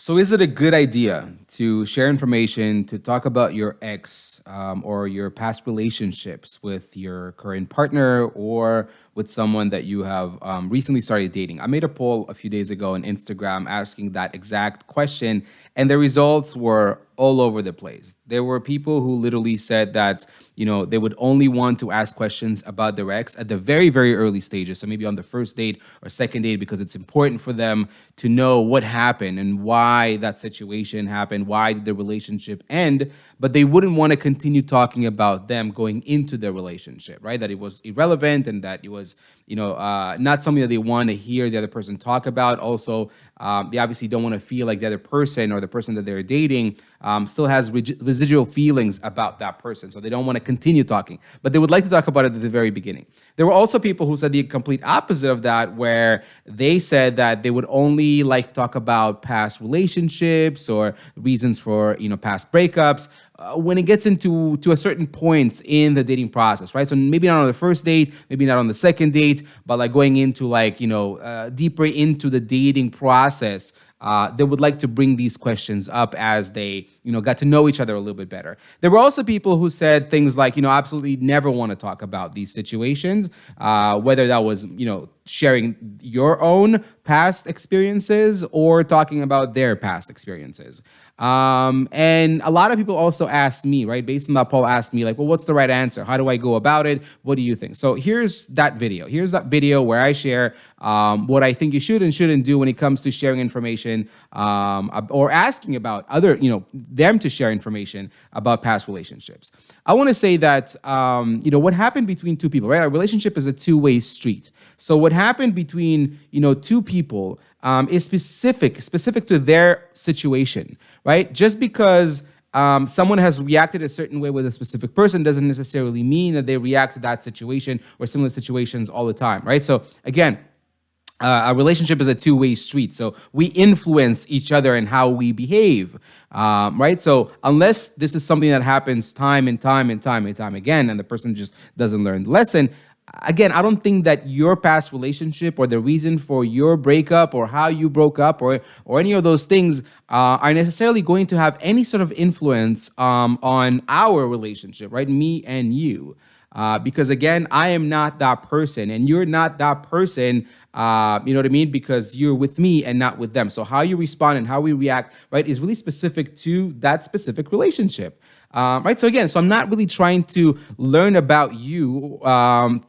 So, is it a good idea to share information to talk about your ex or your past relationships with your current partner or with someone that you have recently started dating? I made a poll a few days ago on Instagram asking that exact question, and the results were all over the place. There were people who literally said that, they would only want to ask questions about their ex at the very, very early stages. So maybe on the first date or second date, because it's important for them to know what happened and why that situation happened, why did the relationship end, but they wouldn't want to continue talking about them going into the relationship, right? That it was irrelevant and that it was, not something that they want to hear the other person talk about. Also, they obviously don't want to feel like the other person or the person that they're dating still has residual feelings about that person. So they don't want to continue talking, but they would like to talk about it at the very beginning. There were also people who said the complete opposite of that, where they said that they would only like to talk about past relationships or reasons for, past breakups when it gets into to a certain point in the dating process, right? So maybe not on the first date, maybe not on the second date, but like going into deeper into the dating process. They would like to bring these questions up as they, got to know each other a little bit better. There were also people who said things like, absolutely never want to talk about these situations, whether that was, sharing your own past experiences or talking about their past experiences. And a lot of people also asked me, right, based on that poll, asked me like, well, what's the right answer? How do I go about it? What do you think? So here's that video. Here's that video where I share what I think you should and shouldn't do when it comes to sharing information or asking about other, them to share information about past relationships. I want to say that, what happened between two people, right? A relationship is a two-way street. So what happened between, two people is specific to their situation, right? Just because someone has reacted a certain way with a specific person doesn't necessarily mean that they react to that situation or similar situations all the time, right? So again, a relationship is a two-way street. So we influence each other in how we behave, right? So unless this is something that happens time and time and time and time again, and the person just doesn't learn the lesson, again, I don't think that your past relationship or the reason for your breakup or how you broke up or any of those things are necessarily going to have any sort of influence on our relationship, right? Me and you. Because again, I am not that person and you're not that person, you know what I mean? Because you're with me and not with them. So how you respond and how we react, right, is really specific to that specific relationship. Right. So again, I'm not really trying to learn about you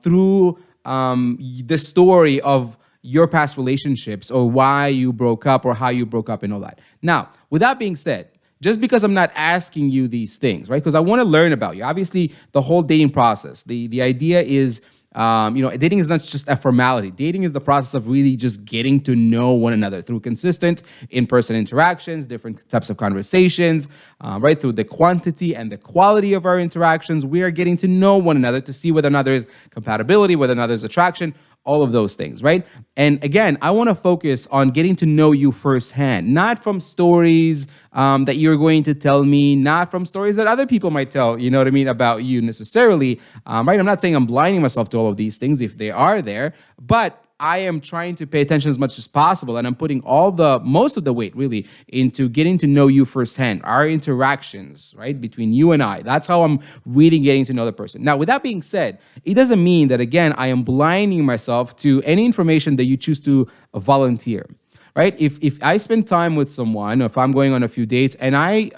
through the story of your past relationships or why you broke up or how you broke up and all that. Now, with that being said, just because I'm not asking you these things, right? Because I want to learn about you. Obviously, the whole dating process, the idea is, dating is not just a formality. Dating is the process of really just getting to know one another through consistent in-person interactions, different types of conversations, right? Through the quantity and the quality of our interactions, we are getting to know one another to see whether or not there is compatibility, whether or not there's attraction, all of those things, right? And again, I want to focus on getting to know you firsthand, not from stories that you're going to tell me, not from stories that other people might tell, you know what I mean, about you necessarily, right? I'm not saying I'm blinding myself to all of these things if they are there, but I am trying to pay attention as much as possible, and I'm putting most of the weight really into getting to know you firsthand, our interactions, right, between you and I. That's how I'm really getting to know the person. Now, with that being said, it doesn't mean that, again, I am blinding myself to any information that you choose to volunteer. Right? If I spend time with someone, or if I'm going on a few dates and I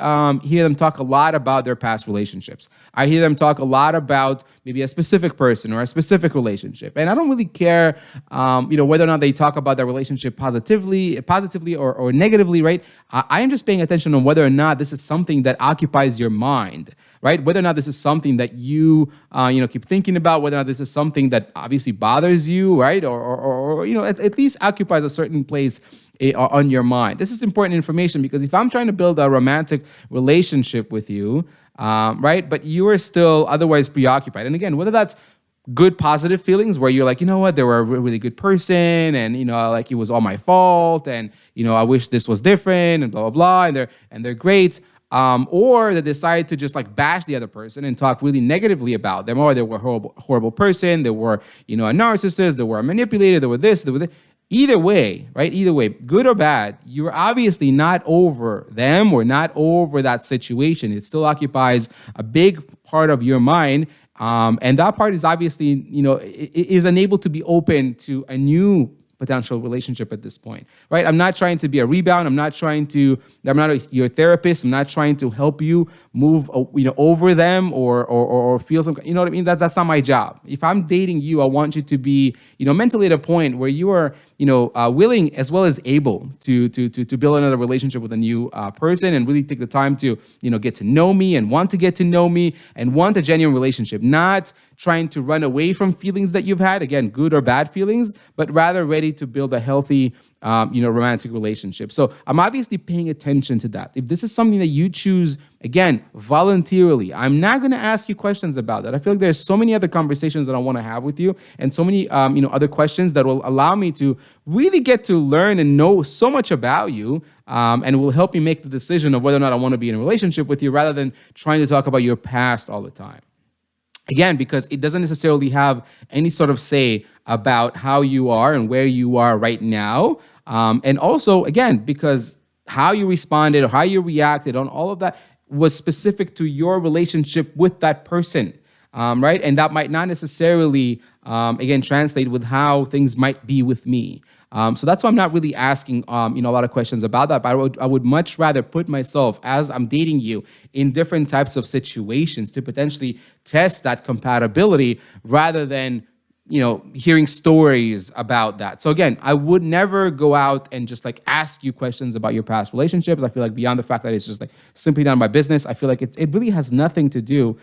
hear them talk a lot about their past relationships, I hear them talk a lot about maybe a specific person or a specific relationship, and I don't really care, whether or not they talk about their relationship positively or negatively, right? I am just paying attention on whether or not this is something that occupies your mind, right? Whether or not this is something that you, keep thinking about, whether or not this is something that obviously bothers you, right? Or at least occupies a certain place on your mind. This is important information because if I'm trying to build a romantic relationship with you, right, but you are still otherwise preoccupied. And again, whether that's good positive feelings where you're like, you know what, they were a really good person and, like it was all my fault and, I wish this was different and blah, blah, blah, and they're great. Or they decide to just like bash the other person and talk really negatively about them, or they were a horrible person, they were, a narcissist, they were a manipulator, they were this, they were that. either way, right? Either way, good or bad, you're obviously not over them or not over that situation. It still occupies a big part of your mind. And that part is obviously, is unable to be open to a new potential relationship at this point, right? I'm not trying to be a rebound. I'm not your therapist. I'm not trying to help you move, over them or feel some, you know what I mean? That's not my job. If I'm dating you, I want you to be, mentally at a point where you are, willing as well as able to build another relationship with a new person and really take the time to, get to know me and want to get to know me and want a genuine relationship, not trying to run away from feelings that you've had, again, good or bad feelings, but rather ready to build a healthy, romantic relationship. So I'm obviously paying attention to that. If this is something that you choose, again, voluntarily, I'm not going to ask you questions about that. I feel like there's so many other conversations that I want to have with you and so many, other questions that will allow me to really get to learn and know so much about you, and will help me make the decision of whether or not I want to be in a relationship with you rather than trying to talk about your past all the time. Again, because it doesn't necessarily have any sort of say about how you are and where you are right now. And also, again, because how you responded or how you reacted on all of that was specific to your relationship with that person, right? And that might not necessarily, again, translate with how things might be with me. So that's why I'm not really asking, a lot of questions about that. But I would much rather put myself, as I'm dating you, in different types of situations to potentially test that compatibility rather than, hearing stories about that. So again, I would never go out and just like ask you questions about your past relationships. I feel like beyond the fact that it's just like simply none of my business, I feel like it really has nothing to do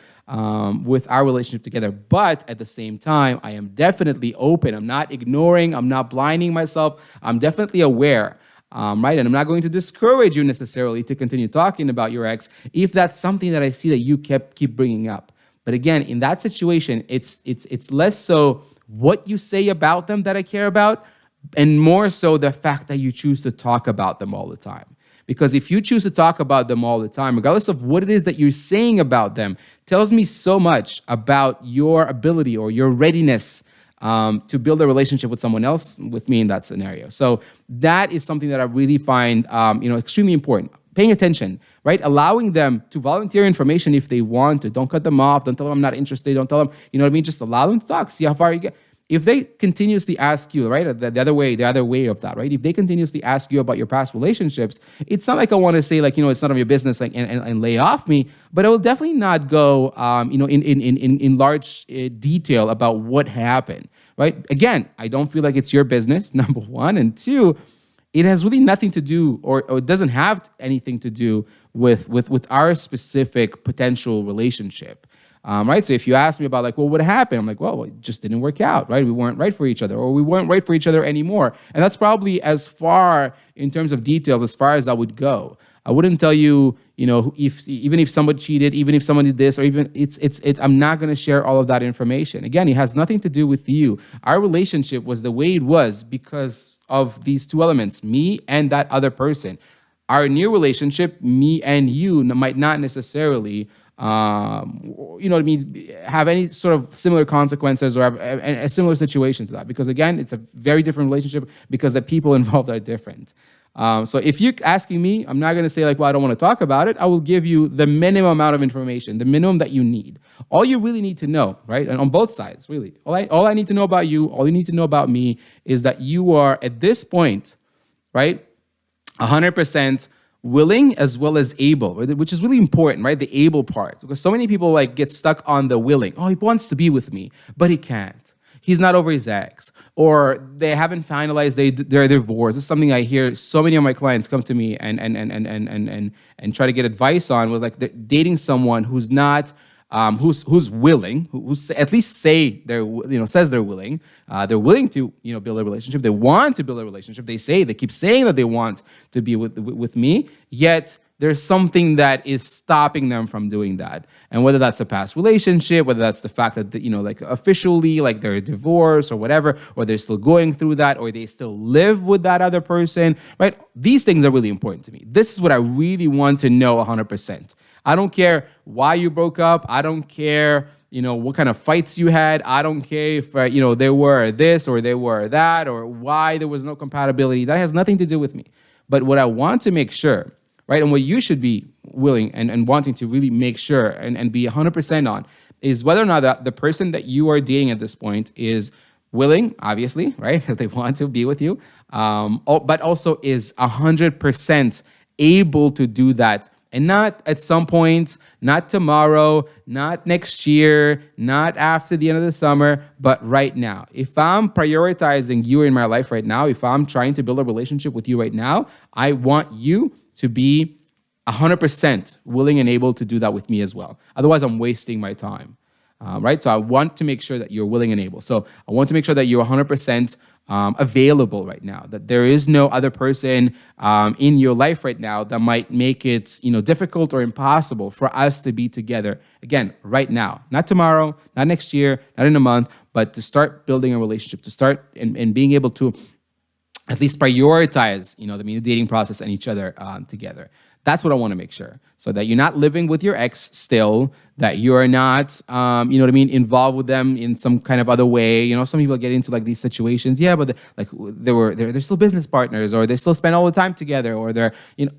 with our relationship together. But at the same time, I am definitely open. I'm not ignoring. I'm not blinding myself. I'm definitely aware. Right. And I'm not going to discourage you necessarily to continue talking about your ex if that's something that I see that you keep bringing up. But again, in that situation, it's less so what you say about them that I care about, and more so the fact that you choose to talk about them all the time. Because if you choose to talk about them all the time, regardless of what it is that you're saying about them, tells me so much about your ability or your readiness to build a relationship with someone else, with me in that scenario. So that is something that I really find, extremely important. Paying attention, right? Allowing them to volunteer information if they want to. Don't cut them off. Don't tell them I'm not interested. Don't tell them, you know what I mean? Just allow them to talk. See how far you get. If they continuously ask you, right, the other way of that, right? If they continuously ask you about your past relationships, it's not like I want to say like, it's none of your business, like, and lay off me, but I will definitely not go, in large detail about what happened, right? Again, I don't feel like it's your business, number one, and two, it has really nothing to do, or it doesn't have anything to do with our specific potential relationship, right? So if you ask me about like, well, what happened? I'm like, well, it just didn't work out, right? We weren't right for each other, or we weren't right for each other anymore. And that's probably as far in terms of details as far as I would go. I wouldn't tell you, even if somebody cheated, even if someone did this, or even I'm not going to share all of that information. Again, it has nothing to do with you. Our relationship was the way it was because of these two elements, me and that other person. Our new relationship, me and you, might not necessarily, have any sort of similar consequences or have a similar situation to that. Because again, it's a very different relationship because the people involved are different. So if you're asking me, I'm not going to say like, well, I don't want to talk about it. I will give you the minimum amount of information, the minimum that you need. All you really need to know, right? And on both sides, really. All I need to know about you, all you need to know about me is that you are at this point, right, 100% willing as well as able, which is really important, right? The able part. Because so many people like get stuck on the willing. Oh, he wants to be with me, but he can't. He's not over his ex, or they haven't finalized their divorce. This is something I hear so many of my clients come to me and try to get advice on, was like dating someone who's not who's willing, who's at least says they're willing. They're willing to build a relationship. They want to build a relationship. They keep saying that they want to be with me, yet there's something that is stopping them from doing that. And whether that's a past relationship, whether that's the fact that, like officially, like they're divorced or whatever, or they're still going through that, or they still live with that other person, right? These things are really important to me. This is what I really want to know 100%. I don't care why you broke up. I don't care, what kind of fights you had. I don't care if, they were this or they were that, or why there was no compatibility. That has nothing to do with me. But what I want to make sure, right, and what you should be willing and wanting to really make sure and be 100% on is whether or not the person that you are dating at this point is willing, obviously, right, because they want to be with you, but also is 100% able to do that. And not at some point, not tomorrow, not next year, not after the end of the summer, but right now. If I'm prioritizing you in my life right now, if I'm trying to build a relationship with you right now, I want you to be 100% willing and able to do that with me as well. Otherwise, I'm wasting my time. Right? So I want to make sure that you're willing and able. So I want to make sure that you're 100% available right now, that there is no other person in your life right now that might make it, difficult or impossible for us to be together. Again, right now, not tomorrow, not next year, not in a month, but to start building a relationship, to start and being able to at least prioritize, the dating process and each other together. That's what I want to make sure. So that you're not living with your ex still, that you're not, involved with them in some kind of other way. Some people get into like these situations. Yeah, but they're still business partners, or they still spend all the time together, or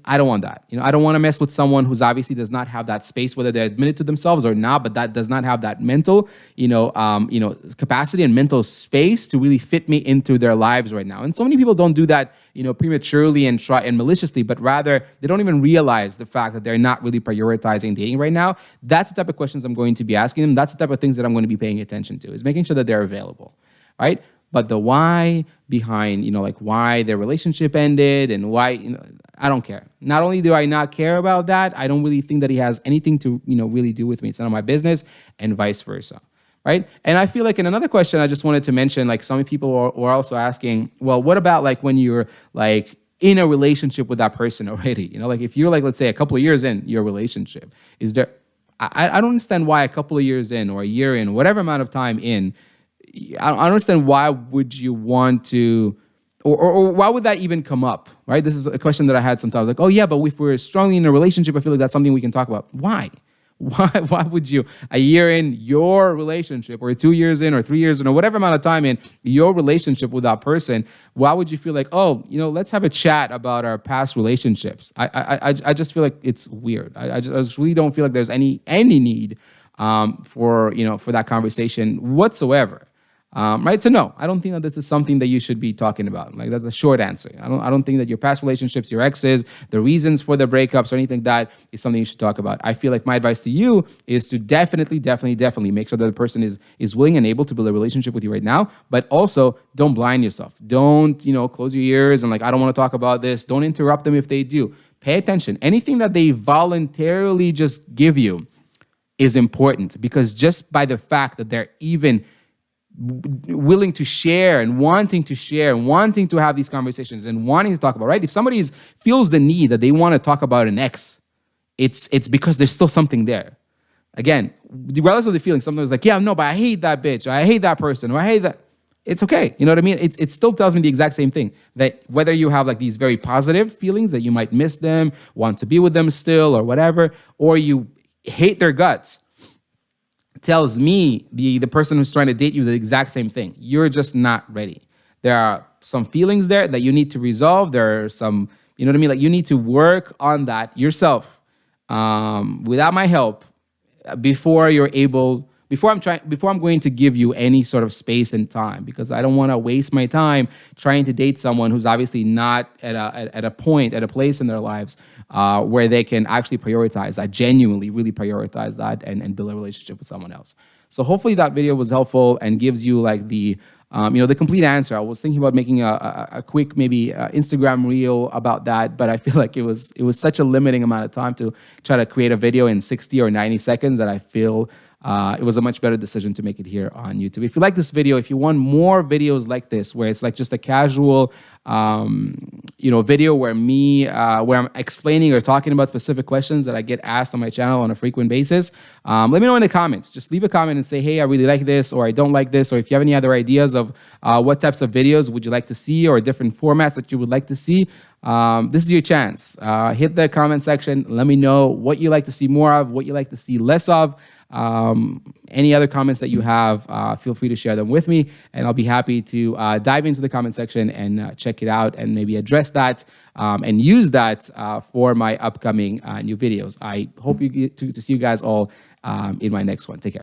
I don't want that. I don't want to mess with someone who's obviously does not have that space, whether they admit it to themselves or not, but that does not have that mental, capacity and mental space to really fit me into their lives right now. And so many people don't do that, prematurely and try and maliciously, but rather they don't even realize the fact that they're not really prioritizing dating right now. That's the type of questions I'm going to be asking them. That's the type of things that I'm going to be paying attention to, is making sure that they're available, right? But the why behind, why their relationship ended and why, I don't care. Not only do I not care about that, I don't really think that he has anything to, really do with me. It's none of my business, and vice versa. Right. And I feel like in another question, I just wanted to mention, like, some people were also asking, well, what about like when you're like in a relationship with that person already? Like if you're like, let's say a couple of years in your relationship, is there, I don't understand why a couple of years in or a year in, whatever amount of time in, I don't understand why would you want to, or why would that even come up, right? This is a question that I had sometimes, like, oh yeah, but if we're strongly in a relationship, I feel like that's something we can talk about. Why? Why would you, a year in your relationship, or 2 years in, or 3 years in, or whatever amount of time in your relationship with that person, why would you feel like, oh, let's have a chat about our past relationships? I just feel like it's weird. I just really don't feel like there's any need for that conversation whatsoever. Right? So no, I don't think that this is something that you should be talking about. Like, that's a short answer. I don't think that your past relationships, your exes, the reasons for the breakups, or anything like that is something you should talk about. I feel like my advice to you is to definitely make sure that the person is willing and able to build a relationship with you right now, but also don't blind yourself. Don't, close your ears and like, I don't want to talk about this. Don't interrupt them if they do. Pay attention. Anything that they voluntarily just give you is important, because just by the fact that they're even willing to share and wanting to have these conversations and wanting to talk about, right? If somebody feels the need that they want to talk about an ex, it's because there's still something there. Again, regardless of the feeling, sometimes like, yeah, no, but I hate that bitch, or I hate that person, or I hate that. It's okay. You know what I mean? It still tells me the exact same thing, that whether you have like these very positive feelings that you might miss them, want to be with them still, or whatever, or you hate their guts, tells me, the person who's trying to date you, the exact same thing. You're just not ready. There are some feelings there that you need to resolve. There are some, like you need to work on that yourself without my help before I'm going to give you any sort of space and time, because I don't want to waste my time trying to date someone who's obviously not at a place in their lives where they can actually prioritize that, genuinely really prioritize that, and build a relationship with someone else. So hopefully that video was helpful and gives you like the complete answer. I was thinking about making a quick maybe Instagram reel about that, but I feel like it was such a limiting amount of time to try to create a video in 60 or 90 seconds that I feel it was a much better decision to make it here on YouTube. If you like this video, if you want more videos like this, where it's like just a casual, video where where I'm explaining or talking about specific questions that I get asked on my channel on a frequent basis, let me know in the comments. Just leave a comment and say, hey, I really like this, or I don't like this, or if you have any other ideas of what types of videos would you like to see, or different formats that you would like to see, this is your chance. Hit the comment section. Let me know what you like to see more of, what you like to see less of. Any other comments that you have, feel free to share them with me, and I'll be happy to dive into the comment section and check it out and maybe address that and use that for my upcoming new videos. I hope you get to see you guys all in my next one. Take care.